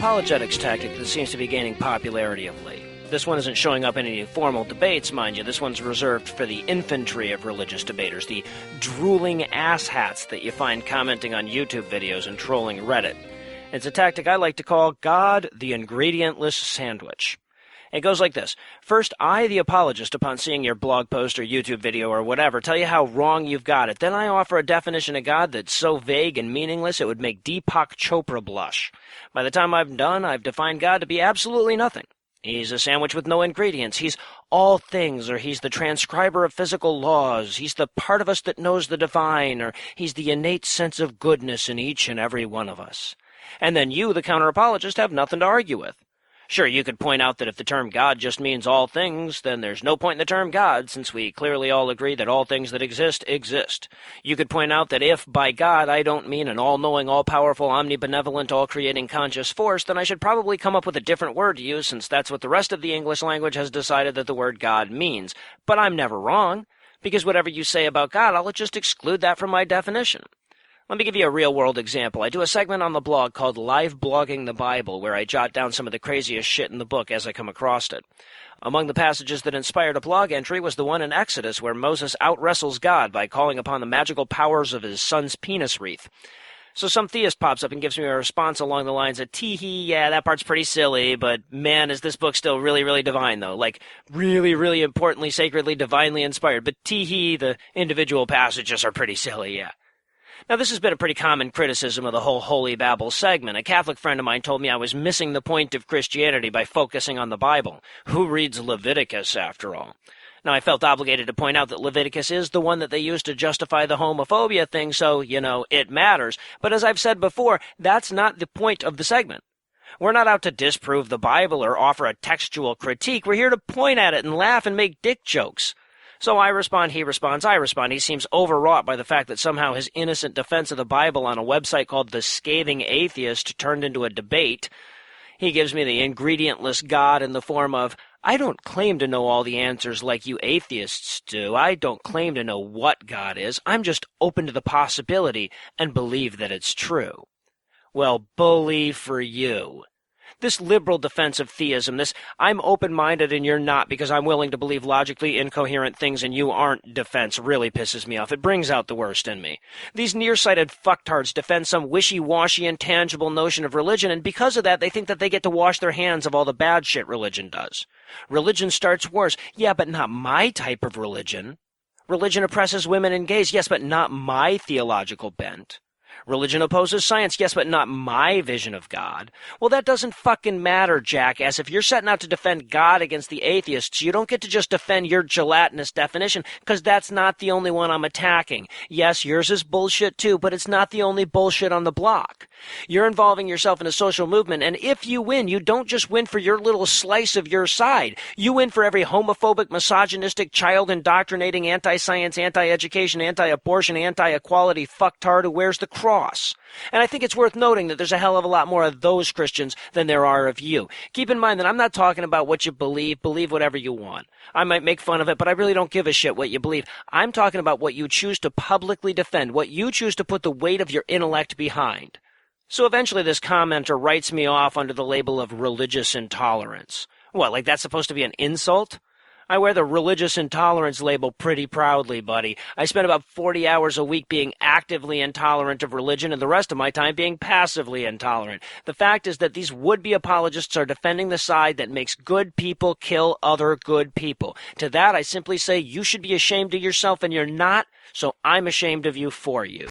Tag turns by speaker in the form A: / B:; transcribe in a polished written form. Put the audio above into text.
A: apologetics tactic that seems to be gaining popularity of late. This one isn't showing up in any formal debates, mind you. This one's reserved for the infantry of religious debaters, the drooling asshats that you find commenting on YouTube videos and trolling Reddit. It's a tactic I like to call God the Ingredientless Sandwich. It goes like this. First, I, the apologist, upon seeing your blog post or YouTube video or whatever, tell you how wrong you've got it. Then I offer a definition of God that's so vague and meaningless it would make Deepak Chopra blush. By the time I'm done, I've defined God to be absolutely nothing. He's a sandwich with no ingredients. He's all things, or he's the transcriber of physical laws. He's the part of us that knows the divine, or he's the innate sense of goodness in each and every one of us. And then you, the counter-apologist, have nothing to argue with. Sure, you could point out that if the term God just means all things, then there's no point in the term God, since we clearly all agree that all things that exist, exist. You could point out that if, by God, I don't mean an all-knowing, all-powerful, omnibenevolent, all-creating conscious force, then I should probably come up with a different word to use, since that's what the rest of the English language has decided that the word God means. But I'm never wrong, because whatever you say about God, I'll just exclude that from my definition. Let me give you a real-world example. I do a segment on the blog called Live Blogging the Bible, where I jot down some of the craziest shit in the book as I come across it. Among the passages that inspired a blog entry was the one in Exodus where Moses out-wrestles God by calling upon the magical powers of his son's penis wreath. So some theist pops up and gives me a response along the lines of, tee-hee, yeah, that part's pretty silly, but man, is this book still really, really divine, though. Like, really, really importantly, sacredly, divinely inspired. But tee-hee, the individual passages are pretty silly, yeah. Now, this has been a pretty common criticism of the whole Holy Babble segment. A Catholic friend of mine told me I was missing the point of Christianity by focusing on the Bible. Who reads Leviticus, after all? Now, I felt obligated to point out that Leviticus is the one that they use to justify the homophobia thing, so, it matters. But as I've said before, that's not the point of the segment. We're not out to disprove the Bible or offer a textual critique. We're here to point at it and laugh and make dick jokes. So I respond, he responds, I respond. He seems overwrought by the fact that somehow his innocent defense of the Bible on a website called the Scathing Atheist turned into a debate. He gives me the ingredientless God in the form of, I don't claim to know all the answers like you atheists do. I don't claim to know what God is. I'm just open to the possibility and believe that it's true. Well, bully for you. This liberal defense of theism, this I'm open-minded and you're not because I'm willing to believe logically incoherent things and you aren't defense really pisses me off. It brings out the worst in me. These nearsighted fucktards defend some wishy-washy, intangible notion of religion, and because of that, they think that they get to wash their hands of all the bad shit religion does. Religion starts wars. Yeah, but not my type of religion. Religion oppresses women and gays. Yes, but not my theological bent. Religion opposes science, yes, but not my vision of God. Well, that doesn't fucking matter, jackass. If you're setting out to defend God against the atheists, you don't get to just defend your gelatinous definition, because that's not the only one I'm attacking. Yes, yours is bullshit too, but it's not the only bullshit on the block. You're involving yourself in a social movement, and if you win, you don't just win for your little slice of your side. You win for every homophobic, misogynistic, child-indoctrinating, anti-science, anti-education, anti-abortion, anti-equality fucktard who wears the cross. And I think it's worth noting that there's a hell of a lot more of those Christians than there are of you. Keep in mind that I'm not talking about what you believe. Believe whatever you want. I might make fun of it, but I really don't give a shit what you believe. I'm talking about what you choose to publicly defend, what you choose to put the weight of your intellect behind. So eventually this commenter writes me off under the label of religious intolerance. What, like that's supposed to be an insult? I wear the religious intolerance label pretty proudly, buddy. I spend about 40 hours a week being actively intolerant of religion and the rest of my time being passively intolerant. The fact is that these would-be apologists are defending the side that makes good people kill other good people. To that, I simply say you should be ashamed of yourself and you're not, so I'm ashamed of you for you.